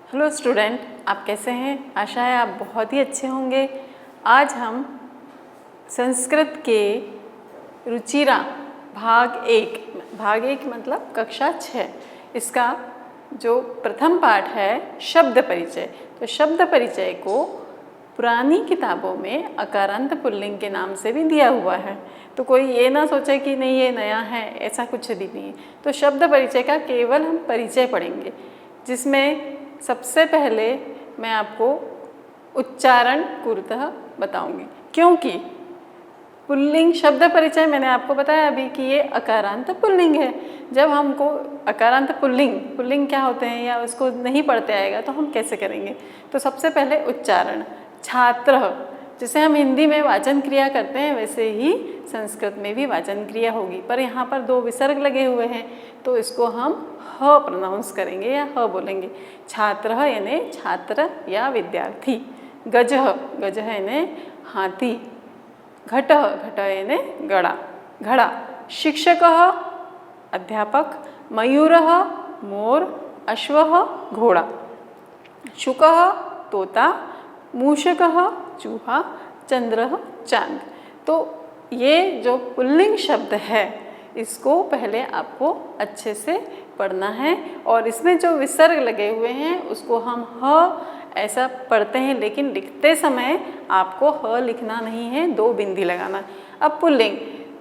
Hello student, आप कैसे हैं? आशा है आप बहुत ही अच्छे होंगे। आज हम संस्कृत के रुचिरा भाग एक मतलब कक्षा 6, इसका जो प्रथम पाठ है शब्द परिचय। तो शब्द परिचय को पुरानी किताबों में अकारांत पुल्लिंग के नाम से भी दिया हुआ है, तो कोई ये ना सोचे कि नहीं ये नया है, ऐसा कुछ भी नहीं है। तो शब्द परिचय का केवल हम परिचय पढ़ेंगे, जिसमें सबसे पहले मैं आपको उच्चारण पूर्णतः बताऊंगी, क्योंकि पुल्लिंग शब्द परिचय मैंने आपको बताया अभी कि ये अकारांत पुल्लिंग है। जब हमको अकारांत पुल्लिंग क्या होते हैं या उसको नहीं पढ़ते आएगा तो हम कैसे करेंगे। तो सबसे पहले उच्चारण। छात्र, जैसे हम हिंदी में वाचन क्रिया करते हैं वैसे ही संस्कृत में भी वाचन क्रिया होगी, पर यहाँ पर 2 विसर्ग लगे हुए हैं तो इसको हम ह प्रोनाउंस करेंगे या ह बोलेंगे। छात्र यानी छात्र या विद्यार्थी। गज यानी हाथी। घट यानी घड़ा। शिक्षक अध्यापक। मयूर मोर। अश्व घोड़ा। शुक तोता। मूषक चूहा। चंद्र चांद। तो ये जो पुल्लिंग शब्द है इसको पहले आपको अच्छे से पढ़ना है, और इसमें जो विसर्ग लगे हुए हैं उसको हम ह ऐसा पढ़ते हैं, लेकिन लिखते समय आपको ह लिखना नहीं है, 2 बिंदी लगाना। अब पुल्लिंग।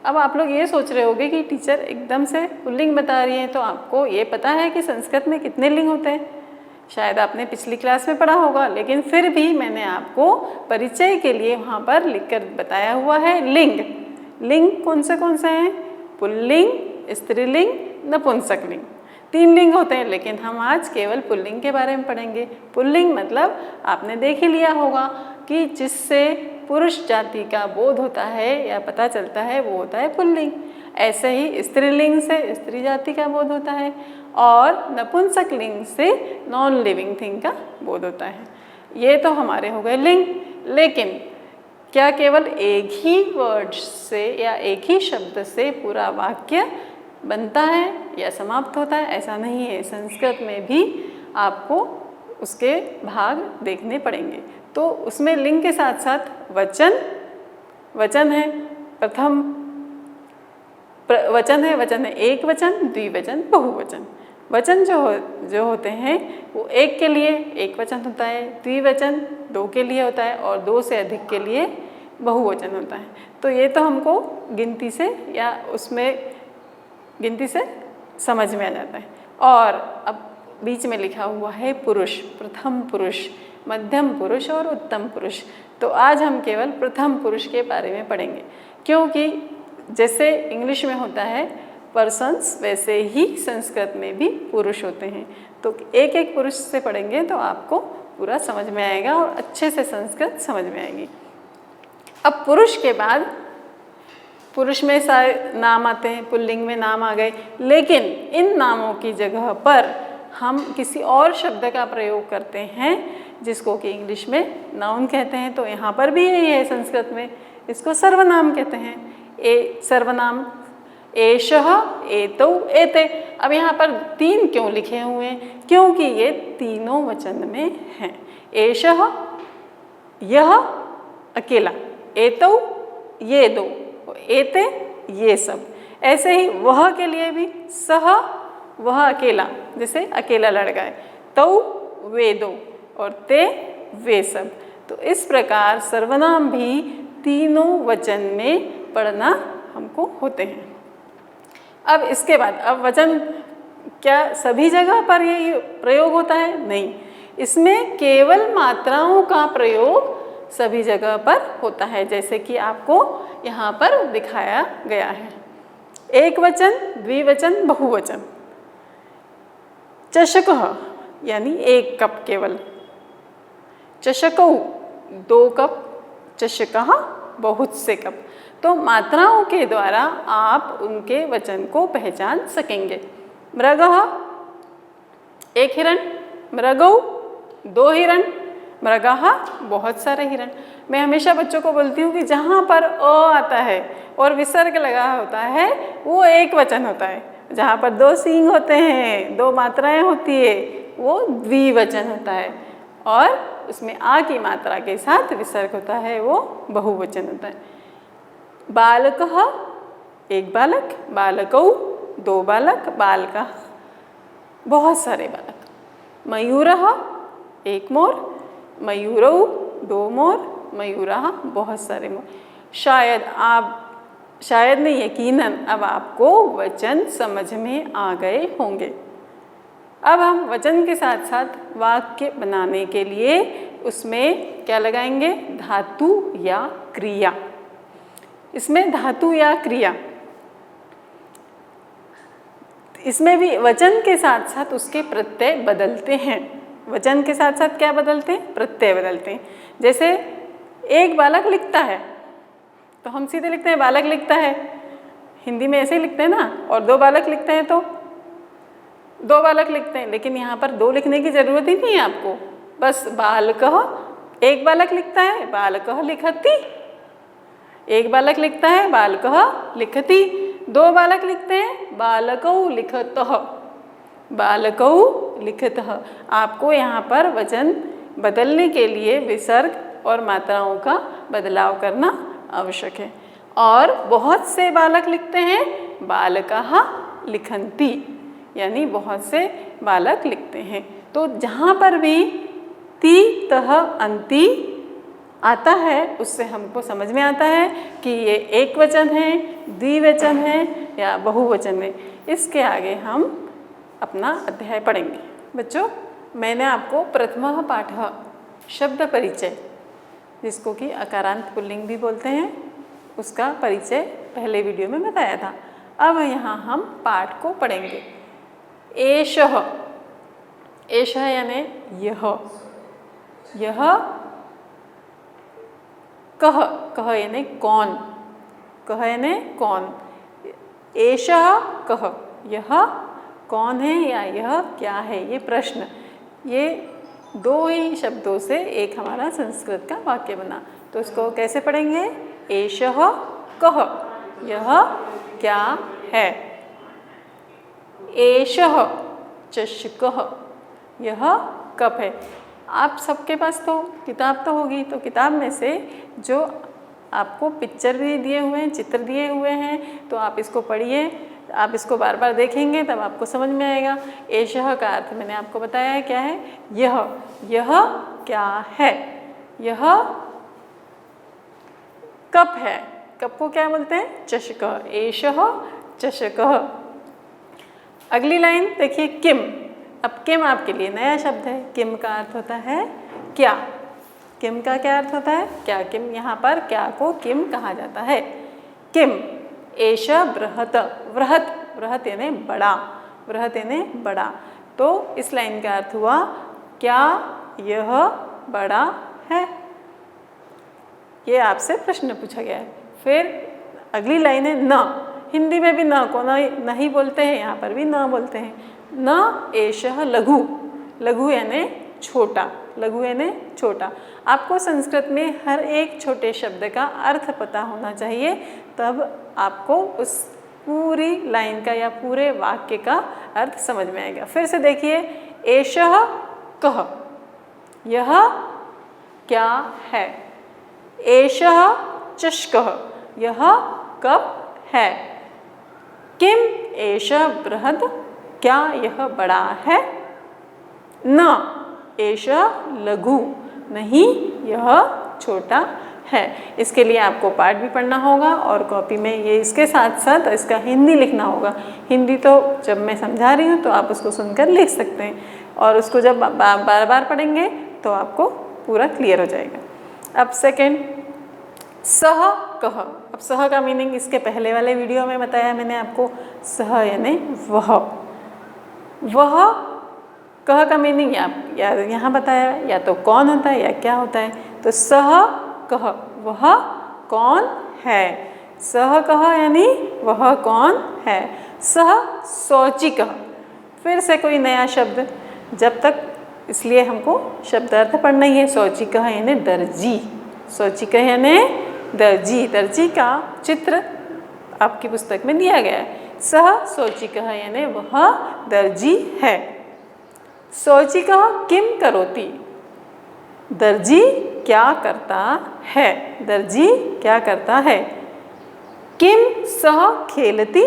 अब आप लोग ये सोच रहे होंगे कि टीचर एकदम से पुल्लिंग बता रही है, तो आपको ये पता है कि संस्कृत में कितने लिंग होते हैं? शायद आपने पिछली क्लास में पढ़ा होगा, लेकिन फिर भी मैंने आपको परिचय के लिए वहाँ पर लिखकर बताया हुआ है लिंग। लिंग कौन से हैं? पुल्लिंग, स्त्रीलिंग, नपुंसकलिंग। 3 लिंग होते हैं, लेकिन हम आज केवल पुल्लिंग के बारे में पढ़ेंगे। पुल्लिंग मतलब आपने देख ही लिया होगा कि जिससे पुरुष जाति का बोध होता है या पता चलता है वो होता है पुल्लिंग। ऐसे ही स्त्रीलिंग से स्त्री जाति का बोध होता है, और नपुंसकलिंग से नॉन लिविंग थिंग का बोध होता है। ये तो हमारे हो गए लिंग। लेकिन क्या केवल एक ही वर्ड से या एक ही शब्द से पूरा वाक्य बनता है या समाप्त होता है? ऐसा नहीं है। संस्कृत में भी आपको उसके भाग देखने पड़ेंगे। तो उसमें लिंग के साथ साथ वचन है। प्रथम वचन है एक वचन, द्विवचन, बहुवचन। वचन जो होते हैं वो एक के लिए एक वचन होता है, द्विवचन 2 के लिए होता है, और 2 से अधिक के लिए बहुवचन होता है। तो ये तो हमको गिनती से समझ में आ जाता है। और अब बीच में लिखा हुआ है पुरुष, प्रथम पुरुष, मध्यम पुरुष और उत्तम पुरुष। तो आज हम केवल प्रथम पुरुष के बारे में पढ़ेंगे, क्योंकि जैसे इंग्लिश में होता है पर्सन्स, वैसे ही संस्कृत में भी पुरुष होते हैं। तो एक एक पुरुष से पढ़ेंगे तो आपको पूरा समझ में आएगा और अच्छे से संस्कृत समझ में आएगी। अब पुरुष के बाद पुरुष में सारे नाम आते हैं, पुल्लिंग में नाम आ गए, लेकिन इन नामों की जगह पर हम किसी और शब्द का प्रयोग करते हैं जिसको कि इंग्लिश में नाउन कहते हैं। तो यहाँ पर भी यही है, संस्कृत में इसको सर्वनाम कहते हैं। सर्वनाम एषः, एतौ, एते। अब यहाँ पर 3 क्यों लिखे हुए हैं? क्योंकि ये तीनों वचन में हैं। एषः यह अकेला, एतौ ये 2, एते ये सब। ऐसे ही वह के लिए भी सह वह अकेला, जैसे अकेला लड़का है, तौ वे 2 और ते वे सब। तो इस प्रकार सर्वनाम भी तीनों वचन में पढ़ना हमको होते हैं। अब इसके बाद अब वचन क्या सभी जगह पर ये प्रयोग होता है? नहीं, इसमें केवल मात्राओं का प्रयोग सभी जगह पर होता है, जैसे कि आपको यहाँ पर दिखाया गया है। एक वचन, द्विवचन, बहुवचन। चषकः यानी 1 कप केवल। चषकौ 2 कप। चषकः बहुत से कप। तो मात्राओं के द्वारा आप उनके वचन को पहचान सकेंगे। मृगः 1 हिरण। मृगौ 2 हिरण। मृगः बहुत सारे हिरण। मैं हमेशा बच्चों को बोलती हूँ कि जहाँ पर अ आता है और विसर्ग लगा होता है वो एक वचन होता है। जहाँ पर 2 सींग होते हैं, 2 मात्राएं होती है, वो द्विवचन होता है, और उसमें आ की मात्रा के साथ विसर्ग होता है, वो बहुवचन होता है। बालकः एक बालक, बालकौ दो बालक, बालकः बहुत सारे बालक। मयूरः एक मोर, मयूरौ दो मोर, मयूरः बहुत सारे मोर। शायद नहीं, यकीनन अब आपको वचन समझ में आ गए होंगे। अब हम वचन के साथ साथ वाक्य बनाने के लिए उसमें क्या लगाएंगे? धातु या क्रिया। इसमें धातु या क्रिया, इसमें भी वचन के साथ साथ उसके प्रत्यय बदलते हैं। वचन के साथ साथ क्या बदलते हैं? प्रत्यय बदलते हैं। जैसे एक बालक लिखता है तो हम सीधे लिखते हैं बालक लिखता है, हिंदी में ऐसे ही लिखते हैं ना। और दो बालक लिखते हैं तो दो बालक लिखते हैं, लेकिन यहाँ पर दो लिखने की ज़रूरत ही नहीं है आपको, बस बालकः एक बालक लिखता है, बालकः लिखति। एक बालक लिखता है, बालकः लिखति। दो बालक लिखते हैं, बालकौ लिखतः, बालकौ लिखतः। आपको यहाँ पर वचन बदलने के लिए विसर्ग और मात्राओं का बदलाव करना आवश्यक है। और बहुत से बालक लिखते हैं, बालकः लिखन्ति, यानी बहुत से बालक लिखते हैं। तो जहाँ पर भी ति तह अंति आता है उससे हमको समझ में आता है कि ये एक वचन है, द्विवचन है या बहुवचन है। इसके आगे हम अपना अध्याय पढ़ेंगे। बच्चों, मैंने आपको प्रथमः पाठः शब्द परिचय, जिसको कि अकारांत पुल्लिंग भी बोलते हैं, उसका परिचय पहले वीडियो में बताया था। अब यहाँ हम पाठ को पढ़ेंगे। एषः, एषः यानी यह, यह। कः, कः यानी कौन, कः यानी कौन। एषः कः, यह कौन है या यह क्या है, ये प्रश्न। ये दो ही शब्दों से एक हमारा संस्कृत का वाक्य बना। तो इसको कैसे पढ़ेंगे? एषः कः, यह क्या है। एषः चषकः, यह कप है। आप सबके पास तो किताब तो होगी, तो किताब में से जो आपको पिक्चर भी दिए हुए हैं, चित्र दिए हुए हैं, तो आप इसको पढ़िए। आप इसको बार बार देखेंगे तब आपको समझ में आएगा। एषः का अर्थ मैंने आपको बताया है क्या है, यह, यह क्या है। यह कप है, कप को क्या बोलते हैं? चषकः। एषः चषकः। अगली लाइन देखिए, किम। अब किम आपके लिए नया शब्द है। किम का अर्थ होता है क्या। किम का क्या अर्थ होता है? क्या। किम, यहाँ पर क्या को किम कहा जाता है। किम एष बृहत, बृहत, बृहत यानी बड़ा, बृहत यानी बड़ा। तो इस लाइन का अर्थ हुआ क्या यह बड़ा है। ये आपसे प्रश्न पूछा गया है। फिर अगली लाइन है न। हिंदी में भी न को नहीं बोलते हैं, यहाँ पर भी न बोलते हैं। न एषः लघु, लघु यानी छोटा, लघु यानी छोटा। आपको संस्कृत में हर एक छोटे शब्द का अर्थ पता होना चाहिए, तब आपको उस पूरी लाइन का या पूरे वाक्य का अर्थ समझ में आएगा। फिर से देखिए, एषः कः, यह क्या है। एषः चषकः, यह कप है। किम एषः बृहत्, क्या यह बड़ा है। न एषः लघु, नहीं यह छोटा है। इसके लिए आपको पाठ भी पढ़ना होगा और कॉपी में ये इसके साथ साथ इसका हिंदी लिखना होगा। हिंदी तो जब मैं समझा रही हूँ तो आप उसको सुनकर लिख सकते हैं, और उसको जब बार बार पढ़ेंगे तो आपको पूरा क्लियर हो जाएगा। अब सेकंड, सह कह। अब सह का मीनिंग इसके पहले वाले वीडियो में बताया मैंने आपको। सह यानी वह, वह। कह का मीनिंग या यहाँ बताया, या तो कौन होता है या क्या होता है। तो सह कह, वह कौन है। सह कह यानी वह कौन है। सह शौचिकः, फिर से कोई नया शब्द, जब तक इसलिए हमको शब्दार्थ पढ़ना ही है। शौचिकः यानी दर्जी, शौचिकः यानी दर्जी। दर्जी का चित्र आपकी पुस्तक में दिया गया है। सह शौचिकः यानी वह दर्जी है। शौचिकः किं करोति? दर्जी क्या करता है? दर्जी क्या करता है? किम सह खेलती?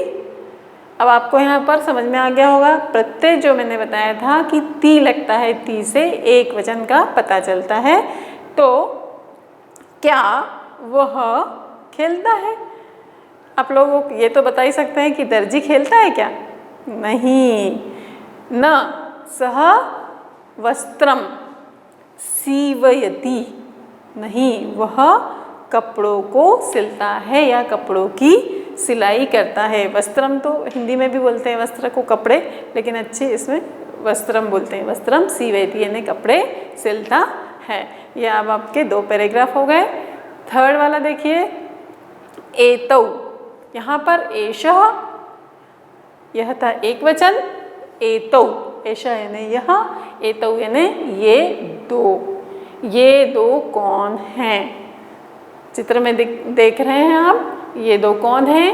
अब आपको यहाँ पर समझ में आ गया होगा, प्रत्यय जो मैंने बताया था कि ती लगता है, ती से एक वचन का पता चलता है। तो क्या वह खेलता है? आप लोग ये तो बता ही सकते हैं कि दर्जी खेलता है क्या? नहीं। न सह वस्त्रम सीवयति, नहीं, वह कपड़ों को सिलता है या कपड़ों की सिलाई करता है। वस्त्रम तो हिंदी में भी बोलते हैं वस्त्र को, कपड़े, लेकिन अच्छे इसमें वस्त्रम बोलते हैं। वस्त्रम सीवयति यानी कपड़े सिलता है। ये अब आपके 2 पैराग्राफ हो गए। थर्ड वाला देखिए, एतौ, यहाँ पर एषः, यह था एक वचन, एतौ, एषः यानी यह, एतौ यानी ये दो। ये दो कौन हैं? चित्र में देख रहे हैं आप, ये दो कौन हैं?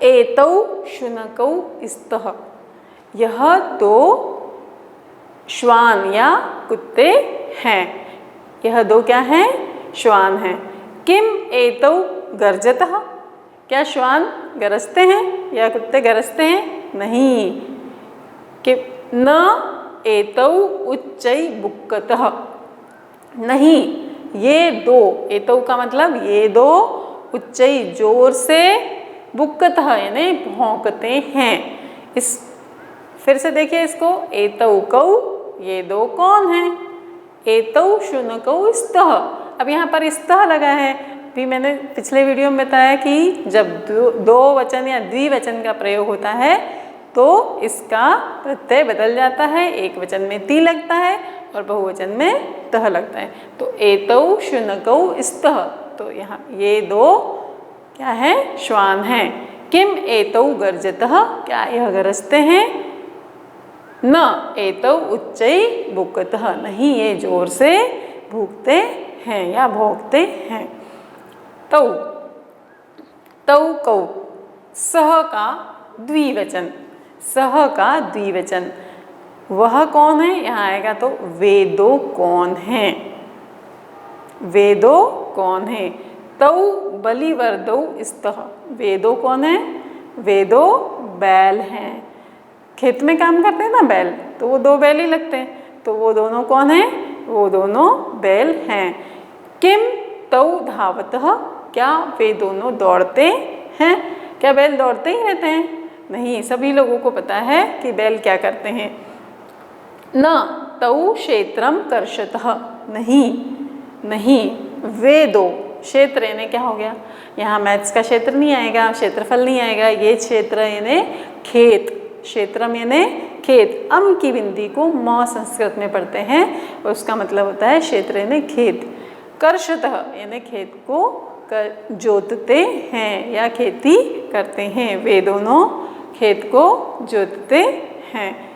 एतौ शुनकौ स्तः, यह दो श्वान या कुत्ते हैं। यह दो क्या हैं? श्वान हैं। किम एतौ गर्जतः, क्या श्वान गरजते हैं या कुत्ते गरजते हैं? नहीं। कि न एतौ उच्चै बुक्कतः, नहीं, ये दो, एतौ का मतलब ये दो, उच्चै जोर से, बुक्कतः यानी भौंकते हैं। इस फिर से देखिए इसको, एतौ कौ, ये दो कौन हैं? एतौ शुनकौ स्तः। अब यहाँ पर स्तः लगा है, भी मैंने पिछले वीडियो में बताया कि जब दो वचन या द्विवचन का प्रयोग होता है तो इसका प्रत्यय बदल जाता है, एक वचन में ती लगता है और बहुवचन में तह लगता है। तो एतौ शुनकौ स्तः, तो यहाँ ये दो क्या है? श्वान हैं। किम एतौ गर्जतः, क्या यह गरजते हैं? न एतौ उच्चै बुक्कतः, नहीं, ये जोर से भूखते हैं या भौंकते हैं। तौ, तौ कौ, सह का द्विवचन, सह का द्विवचन, वह कौन है? यहाँ आएगा तो वे दो कौन हैं? वे दो कौन हैं? तौ बलिवर्दौ स्तः, वे दो कौन है? वे दो बैल हैं। खेत में काम करते हैं ना बैल, तो वो दो बैल ही लगते हैं, तो वो दोनों कौन हैं? वो दोनों बैल हैं। किम तौ धावतः, क्या वे दोनों दौड़ते हैं? क्या बैल दौड़ते ही रहते हैं? नहीं, सभी लोगों को पता है कि बैल क्या करते हैं। न तौ क्षेत्रम कर्षतः, नहीं, नहीं, वे दो, क्षेत्र यानी क्या हो गया? यहाँ मैथ्स का क्षेत्र नहीं आएगा, क्षेत्रफल नहीं आएगा, ये क्षेत्र यानी खेत, क्षेत्रम यानी खेत। अम की बिंदी को म संस्कृत में पढ़ते हैं, उसका मतलब होता है क्षेत्र यानी खेत। कर्षतः यानी खेत को जोतते हैं या खेती करते हैं, वे दोनों खेत को जोतते हैं।